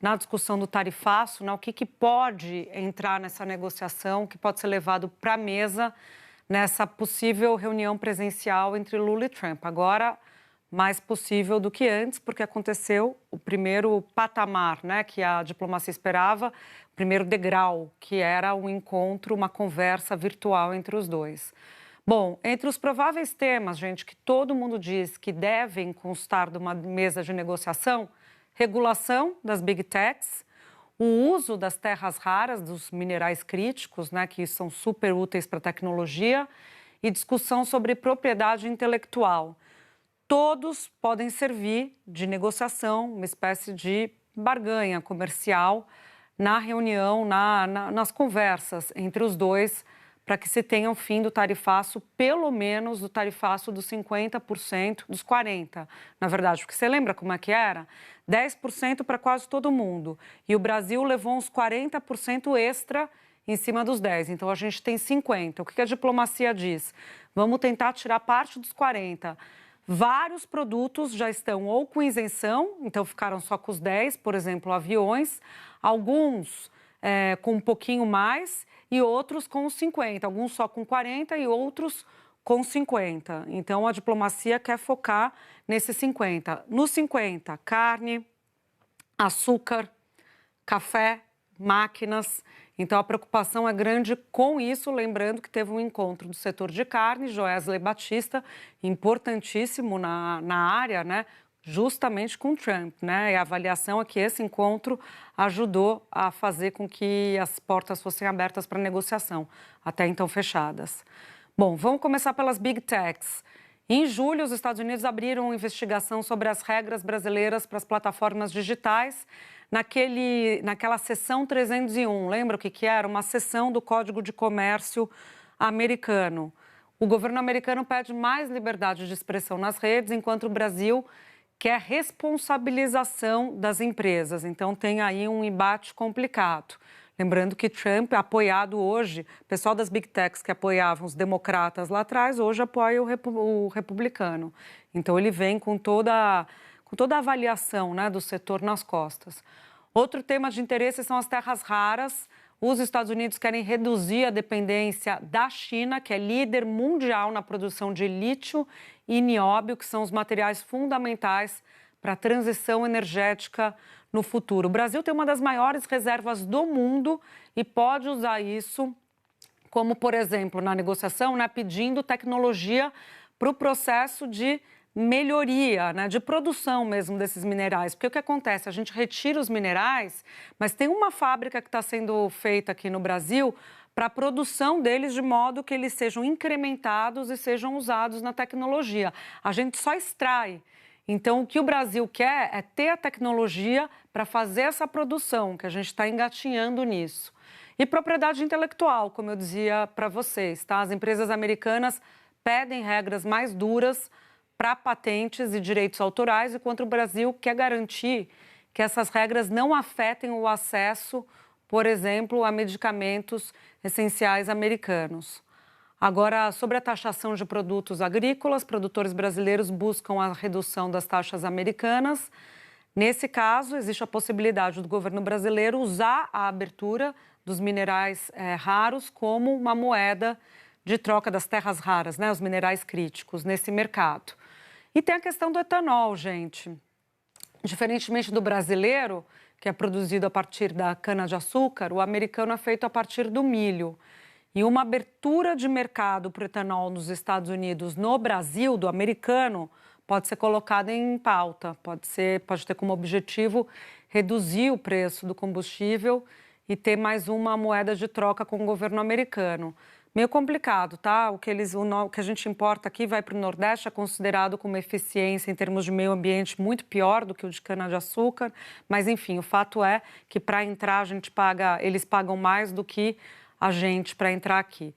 na discussão do tarifaço, né, o que pode entrar nessa negociação, que pode ser levado para a mesa nessa possível reunião presencial entre Lula e Trump. Agora, mais possível do que antes, porque aconteceu o primeiro patamar, né, que a diplomacia esperava, o primeiro degrau, que era um encontro, uma conversa virtual entre os dois. Bom, entre os prováveis temas, gente, que todo mundo diz que devem constar de uma mesa de negociação, regulação das big techs, o uso das terras raras, dos minerais críticos, né, que são super úteis para a tecnologia, e discussão sobre propriedade intelectual. Todos podem servir de negociação, uma espécie de barganha comercial na reunião, nas conversas entre os dois, para que se tenha o fim do tarifaço, pelo menos do tarifaço dos 50%, dos 40%, na verdade, porque você lembra como é que era? 10% para quase todo mundo, e o Brasil levou uns 40% extra em cima dos 10%, então a gente tem 50%. O que a diplomacia diz? Vamos tentar tirar parte dos 40%. Vários produtos já estão ou com isenção, então ficaram só com os 10%, por exemplo, aviões, alguns com um pouquinho mais e outros com os 50%, alguns só com 40% e outros com 50%. Então, a diplomacia quer focar nesses 50%. Nos 50%, carne, açúcar, café, máquinas. Então, a preocupação é grande com isso, lembrando que teve um encontro do setor de carne, Joesley Batista, importantíssimo na área, né? Justamente com Trump, né? E a avaliação é que esse encontro ajudou a fazer com que as portas fossem abertas para negociação, até então fechadas. Bom, vamos começar pelas Big Techs. Em julho, os Estados Unidos abriram uma investigação sobre as regras brasileiras para as plataformas digitais, naquela seção 301. Lembra o que era? Uma seção do Código de Comércio americano. O governo americano pede mais liberdade de expressão nas redes, enquanto o Brasil quer responsabilização das empresas. Então, tem aí um embate complicado. Lembrando que Trump, apoiado hoje, o pessoal das Big Techs que apoiavam os democratas lá atrás, hoje apoia o republicano. Então, ele vem com toda a avaliação, né, do setor nas costas. Outro tema de interesse são as terras raras. Os Estados Unidos querem reduzir a dependência da China, que é líder mundial na produção de lítio e nióbio, que são os materiais fundamentais para a transição energética no futuro. O Brasil tem uma das maiores reservas do mundo e pode usar isso como, por exemplo, na negociação, né, pedindo tecnologia para o processo de melhoria, né, de produção mesmo desses minerais. Porque o que acontece? A gente retira os minerais, mas tem uma fábrica que está sendo feita aqui no Brasil para a produção deles de modo que eles sejam incrementados e sejam usados na tecnologia. A gente só extrai. Então, o que o Brasil quer é ter a tecnologia para fazer essa produção, que a gente está engatinhando nisso. E propriedade intelectual, como eu dizia para vocês, tá? As empresas americanas pedem regras mais duras para patentes e direitos autorais, enquanto o Brasil quer garantir que essas regras não afetem o acesso, por exemplo, a medicamentos essenciais americanos. Agora, sobre a taxação de produtos agrícolas, produtores brasileiros buscam a redução das taxas americanas. Nesse caso, existe a possibilidade do governo brasileiro usar a abertura dos minerais raros como uma moeda de troca das terras raras, né, os minerais críticos, nesse mercado. E tem a questão do etanol, gente. Diferentemente do brasileiro, que é produzido a partir da cana-de-açúcar, o americano é feito a partir do milho. E uma abertura de mercado para o etanol nos Estados Unidos, no Brasil, do americano, pode ser colocada em pauta. Pode ter como objetivo reduzir o preço do combustível e ter mais uma moeda de troca com o governo americano. Meio complicado, tá? O que a gente importa aqui vai para o Nordeste, é considerado como eficiência em termos de meio ambiente muito pior do que o de cana-de-açúcar. Mas, enfim, o fato é que para entrar eles pagam mais do que a gente para entrar aqui.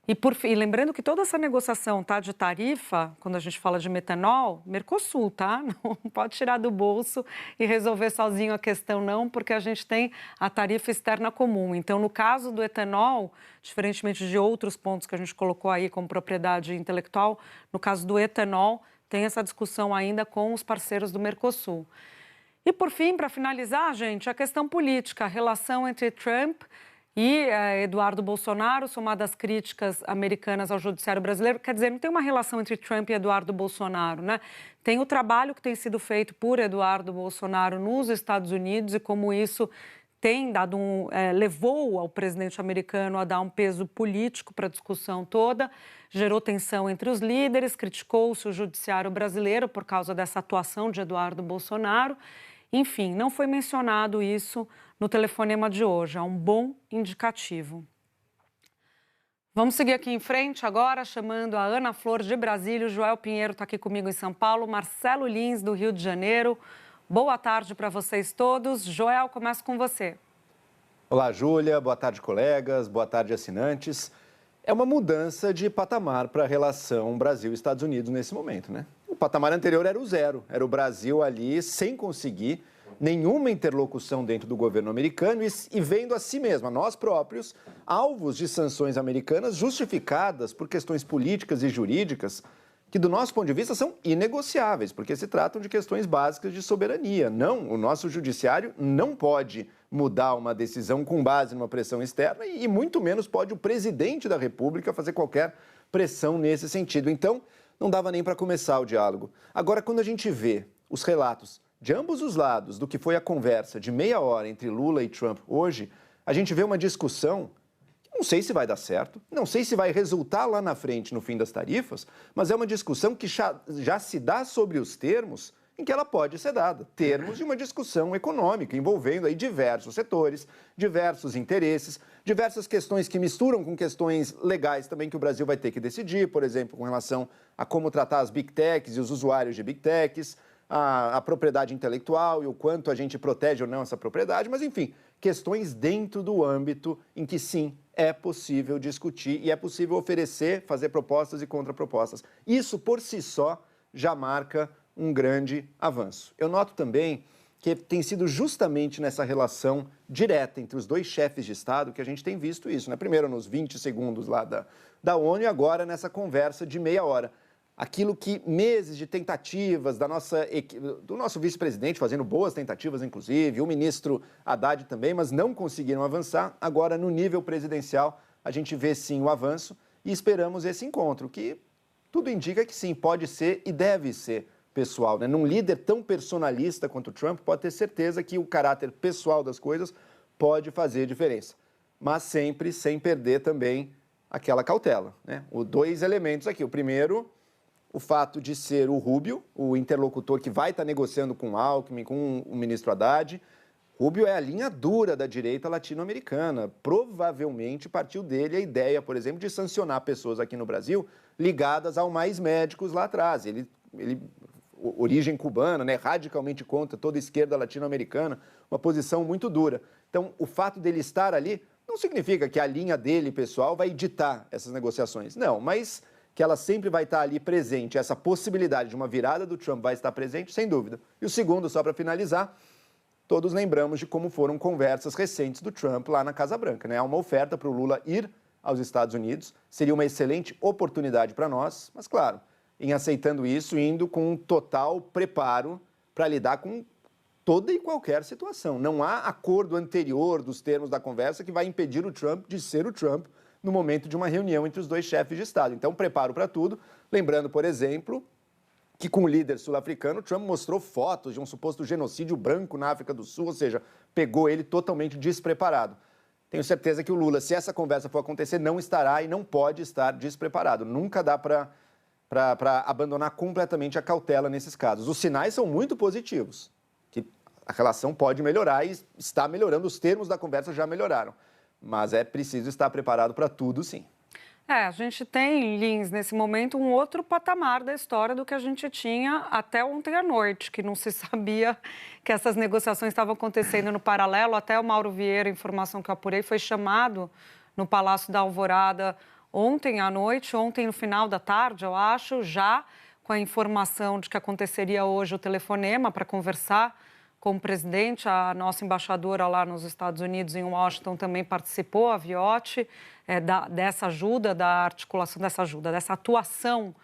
E lembrando que toda essa negociação, tá, de tarifa, quando a gente fala de metanol, Mercosul, tá? Não pode tirar do bolso e resolver sozinho a questão, não, porque a gente tem a tarifa externa comum. Então, no caso do etanol, diferentemente de outros pontos que a gente colocou aí como propriedade intelectual, no caso do etanol, tem essa discussão ainda com os parceiros do Mercosul. E, por fim, para finalizar, gente, a questão política, a relação entre Trump e Eduardo Bolsonaro, somadas às críticas americanas ao judiciário brasileiro. Quer dizer, não tem uma relação entre Trump e Eduardo Bolsonaro, né? Tem o trabalho que tem sido feito por Eduardo Bolsonaro nos Estados Unidos e como isso tem dado levou ao presidente americano a dar um peso político para a discussão toda, gerou tensão entre os líderes, criticou-se o judiciário brasileiro por causa dessa atuação de Eduardo Bolsonaro. Enfim, não foi mencionado isso no telefonema de hoje, é um bom indicativo. Vamos seguir aqui em frente agora, chamando a Ana Flor de Brasília, o Joel Pinheiro está aqui comigo em São Paulo, Marcelo Lins do Rio de Janeiro. Boa tarde para vocês todos. Joel, começo com você. Olá, Júlia. Boa tarde, colegas. Boa tarde, assinantes. É uma mudança de patamar para a relação Brasil-Estados Unidos nesse momento, né? O patamar anterior era o zero, era o Brasil ali sem conseguir nenhuma interlocução dentro do governo americano e vendo a si mesmo, a nós próprios, alvos de sanções americanas justificadas por questões políticas e jurídicas que, do nosso ponto de vista, são inegociáveis, porque se tratam de questões básicas de soberania. Não, o nosso judiciário não pode mudar uma decisão com base numa pressão externa e muito menos pode o presidente da República fazer qualquer pressão nesse sentido. Então, não dava nem para começar o diálogo. Agora, quando a gente vê os relatos de ambos os lados do que foi a conversa de meia hora entre Lula e Trump hoje, a gente vê uma discussão que não sei se vai dar certo, não sei se vai resultar lá na frente no fim das tarifas, mas é uma discussão que já se dá sobre os termos em que ela pode ser dada. Termos de uma discussão econômica envolvendo aí diversos setores, diversos interesses, diversas questões que misturam com questões legais também que o Brasil vai ter que decidir, por exemplo, com relação a como tratar as Big Techs e os usuários de Big Techs, a propriedade intelectual e o quanto a gente protege ou não essa propriedade, mas enfim, questões dentro do âmbito em que sim, é possível discutir e é possível oferecer, fazer propostas e contrapropostas. Isso por si só já marca um grande avanço. Eu noto também que tem sido justamente nessa relação direta entre os dois chefes de Estado que a gente tem visto isso, né? Primeiro nos 20 segundos lá da ONU e agora nessa conversa de meia hora. Aquilo que meses de tentativas do nosso vice-presidente, fazendo boas tentativas, inclusive, o ministro Haddad também, mas não conseguiram avançar. Agora, no nível presidencial, a gente vê sim o avanço e esperamos esse encontro, que tudo indica que sim, pode ser e deve ser pessoal, né? Num líder tão personalista quanto o Trump, pode ter certeza que o caráter pessoal das coisas pode fazer diferença, mas sempre sem perder também aquela cautela, né? Os dois elementos aqui. O primeiro, o fato de ser o Rubio, o interlocutor que vai estar negociando com o Alckmin, com o ministro Haddad. Rubio é a linha dura da direita latino-americana. Provavelmente partiu dele a ideia, por exemplo, de sancionar pessoas aqui no Brasil ligadas ao Mais Médicos lá atrás. Ele origem cubana, né, radicalmente contra toda a esquerda latino-americana, uma posição muito dura. Então, o fato dele estar ali não significa que a linha dele, pessoal, vai ditar essas negociações. Não, mas que ela sempre vai estar ali presente, essa possibilidade de uma virada do Trump vai estar presente, sem dúvida. E o segundo, só para finalizar, todos lembramos de como foram conversas recentes do Trump lá na Casa Branca, né? Há uma oferta para o Lula ir aos Estados Unidos, seria uma excelente oportunidade para nós, mas claro, em aceitando isso, indo com um total preparo para lidar com toda e qualquer situação. Não há acordo anterior dos termos da conversa que vai impedir o Trump de ser o Trump no momento de uma reunião entre os dois chefes de Estado. Então, preparo para tudo. Lembrando, por exemplo, que com o líder sul-africano, Trump mostrou fotos de um suposto genocídio branco na África do Sul, ou seja, pegou ele totalmente despreparado. Tenho certeza que o Lula, se essa conversa for acontecer, não estará e não pode estar despreparado. Nunca dá para abandonar completamente a cautela nesses casos. Os sinais são muito positivos, que a relação pode melhorar e está melhorando, os termos da conversa já melhoraram. Mas é preciso estar preparado para tudo, sim. A gente tem, Lins, nesse momento, um outro patamar da história do que a gente tinha até ontem à noite, que não se sabia que essas negociações estavam acontecendo no paralelo. Até o Mauro Vieira, informação que eu apurei, foi chamado no Palácio da Alvorada ontem à noite, ontem no final da tarde, eu acho, já com a informação de que aconteceria hoje o telefonema para conversar com o presidente. A nossa embaixadora lá nos Estados Unidos, em Washington, também participou, a Viotti, dessa ajuda, da articulação dessa ajuda, dessa atuação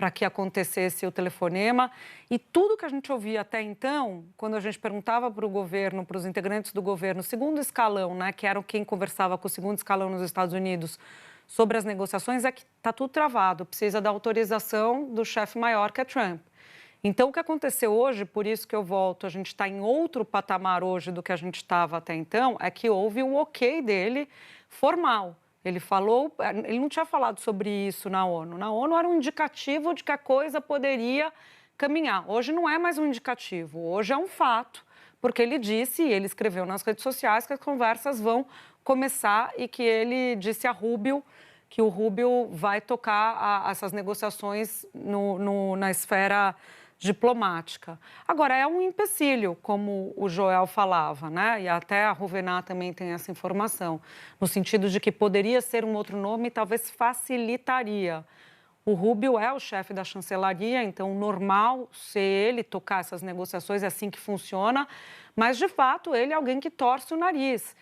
para que acontecesse o telefonema. E tudo que a gente ouvia até então, quando a gente perguntava para o governo, para os integrantes do governo, segundo escalão, né, que eram quem conversava com o segundo escalão nos Estados Unidos sobre as negociações, é que está tudo travado, precisa da autorização do chefe maior, que é Trump. Então, o que aconteceu hoje, por isso que eu volto, a gente está em outro patamar hoje do que a gente estava até então, é que houve o ok dele formal. Ele falou, ele não tinha falado sobre isso na ONU. Na ONU era um indicativo de que a coisa poderia caminhar. Hoje não é mais um indicativo, hoje é um fato, porque ele disse, e ele escreveu nas redes sociais, que as conversas vão começar e que ele disse a Rubio que o Rubio vai tocar essas negociações na esfera diplomática. Agora, é um empecilho, como o Joel falava, né? E até a Ruvená também tem essa informação, no sentido de que poderia ser um outro nome e talvez facilitaria. O Rubio é o chefe da chancelaria, então normal ser ele tocar essas negociações, é assim que funciona, mas de fato ele é alguém que torce o nariz.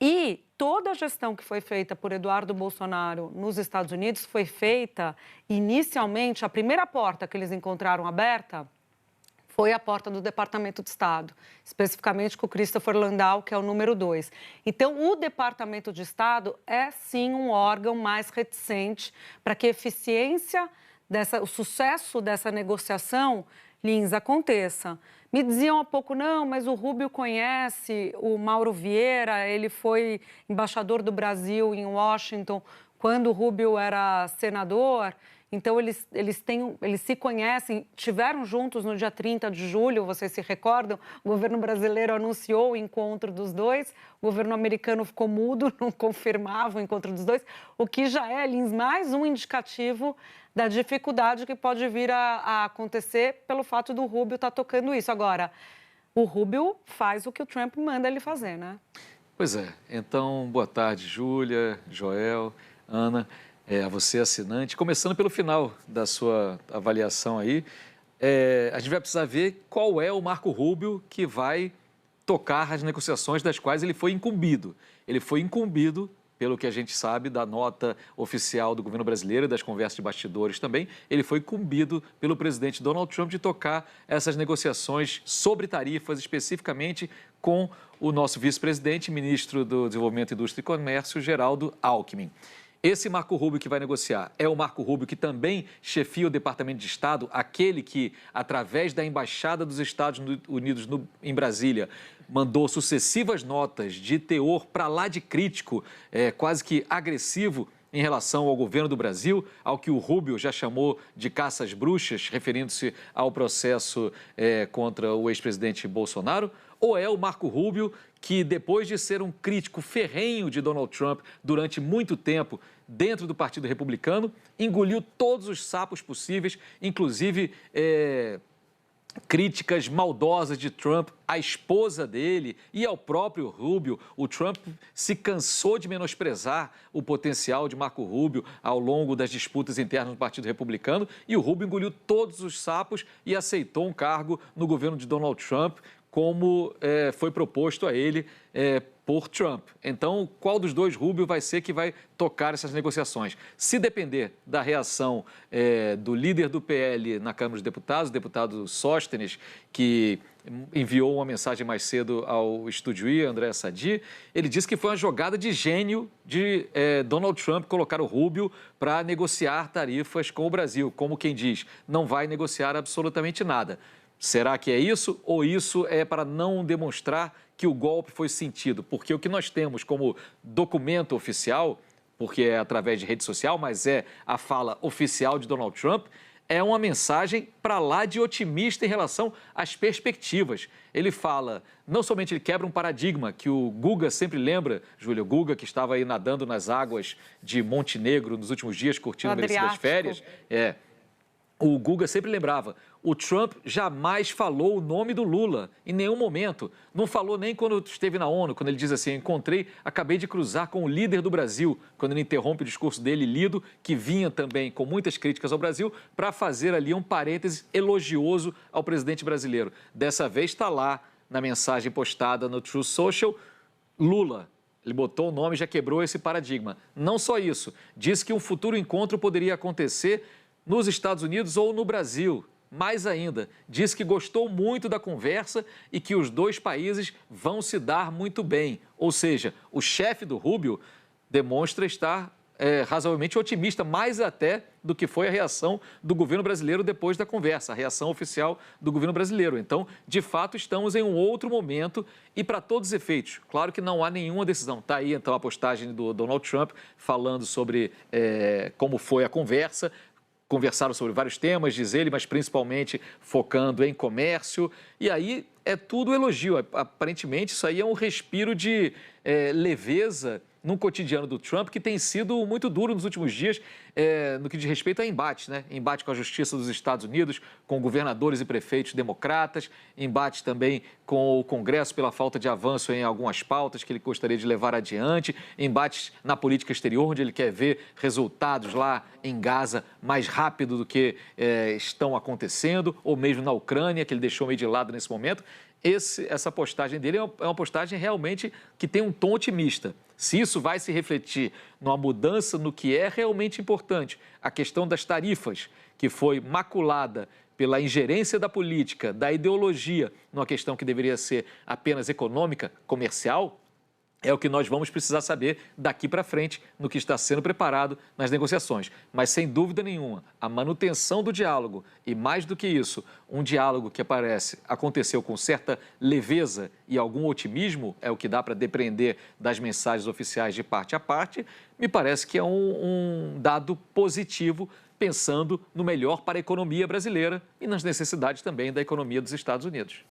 E toda a gestão que foi feita por Eduardo Bolsonaro nos Estados Unidos foi feita, inicialmente, a primeira porta que eles encontraram aberta foi a porta do Departamento de Estado, especificamente com o Christopher Landau, que é o número 2. Então, o Departamento de Estado é, sim, um órgão mais reticente para que a eficiência, o sucesso dessa negociação, Lins, aconteça. Me diziam há pouco, não, mas o Rubio conhece o Mauro Vieira, ele foi embaixador do Brasil em Washington quando o Rubio era senador. Então, eles se conhecem, estiveram juntos no dia 30 de julho, vocês se recordam? O governo brasileiro anunciou o encontro dos dois, o governo americano ficou mudo, não confirmava o encontro dos dois, o que já é, Lins, mais um indicativo da dificuldade que pode vir a acontecer pelo fato do Rubio estar tocando isso. Agora, o Rubio faz o que o Trump manda ele fazer, né? Pois é. Então, boa tarde, Júlia, Joel, Ana. A você, assinante. Começando pelo final da sua avaliação aí, a gente vai precisar ver qual é o Marco Rubio que vai tocar as negociações das quais ele foi incumbido. Ele foi incumbido, pelo que a gente sabe, da nota oficial do governo brasileiro e das conversas de bastidores também, ele foi incumbido pelo presidente Donald Trump de tocar essas negociações sobre tarifas, especificamente com o nosso vice-presidente, ministro do Desenvolvimento, Indústria e Comércio, Geraldo Alckmin. Esse Marco Rubio que vai negociar é o Marco Rubio que também chefia o Departamento de Estado, aquele que, através da Embaixada dos Estados Unidos em Brasília, mandou sucessivas notas de teor para lá de crítico, quase que agressivo, em relação ao governo do Brasil, ao que o Rubio já chamou de caça às bruxas, referindo-se ao processo contra o ex-presidente Bolsonaro? Ou é o Marco Rubio que, depois de ser um crítico ferrenho de Donald Trump durante muito tempo dentro do Partido Republicano, engoliu todos os sapos possíveis, inclusive críticas maldosas de Trump à esposa dele e ao próprio Rubio. O Trump se cansou de menosprezar o potencial de Marco Rubio ao longo das disputas internas do Partido Republicano e o Rubio engoliu todos os sapos e aceitou um cargo no governo de Donald Trump, como foi proposto a ele por Trump. Então, qual dos dois Rubio vai ser que vai tocar essas negociações? Se depender da reação do líder do PL na Câmara dos Deputados, o deputado Sóstenes, que enviou uma mensagem mais cedo ao Estúdio I, André Sadi, ele disse que foi uma jogada de gênio de Donald Trump colocar o Rubio para negociar tarifas com o Brasil. Como quem diz, não vai negociar absolutamente nada. Será que é isso ou isso é para não demonstrar que o golpe foi sentido? Porque o que nós temos como documento oficial, porque é através de rede social, mas é a fala oficial de Donald Trump, é uma mensagem para lá de otimista em relação às perspectivas. Ele fala, não somente ele quebra um paradigma que o Guga sempre lembra, Júlia, Guga que estava aí nadando nas águas de Montenegro nos últimos dias, curtindo o merecidas férias, o Guga sempre lembrava, o Trump jamais falou o nome do Lula, em nenhum momento. Não falou nem quando esteve na ONU, quando ele diz assim, acabei de cruzar com o líder do Brasil, quando ele interrompe o discurso dele lido, que vinha também com muitas críticas ao Brasil, para fazer ali um parêntese elogioso ao presidente brasileiro. Dessa vez está lá, na mensagem postada no Truth Social, Lula. Ele botou o nome e já quebrou esse paradigma. Não só isso, disse que um futuro encontro poderia acontecer nos Estados Unidos ou no Brasil. Mais ainda, disse que gostou muito da conversa e que os dois países vão se dar muito bem. Ou seja, o chefe do Rubio demonstra estar razoavelmente otimista, mais até do que foi a reação do governo brasileiro depois da conversa, a reação oficial do governo brasileiro. Então, de fato, estamos em um outro momento e, para todos os efeitos, claro que não há nenhuma decisão. Está aí, então, a postagem do Donald Trump falando sobre como foi a conversa. Conversaram sobre vários temas, diz ele, mas principalmente focando em comércio. E aí é tudo elogio. Aparentemente, isso aí é um respiro de leveza no cotidiano do Trump, que tem sido muito duro nos últimos dias, no que diz respeito a embates, né? Embate com a Justiça dos Estados Unidos, com governadores e prefeitos democratas, embate também com o Congresso pela falta de avanço em algumas pautas que ele gostaria de levar adiante, embates na política exterior, onde ele quer ver resultados lá em Gaza mais rápido do que estão acontecendo, ou mesmo na Ucrânia, que ele deixou meio de lado nesse momento. Essa postagem dele é uma postagem realmente que tem um tom otimista. Se isso vai se refletir numa mudança no que é realmente importante, a questão das tarifas, que foi maculada pela ingerência da política, da ideologia, numa questão que deveria ser apenas econômica, comercial, é o que nós vamos precisar saber daqui para frente no que está sendo preparado nas negociações. Mas, sem dúvida nenhuma, a manutenção do diálogo e, mais do que isso, um diálogo que aconteceu com certa leveza e algum otimismo, é o que dá para depreender das mensagens oficiais de parte a parte, me parece que é um dado positivo, pensando no melhor para a economia brasileira e nas necessidades também da economia dos Estados Unidos.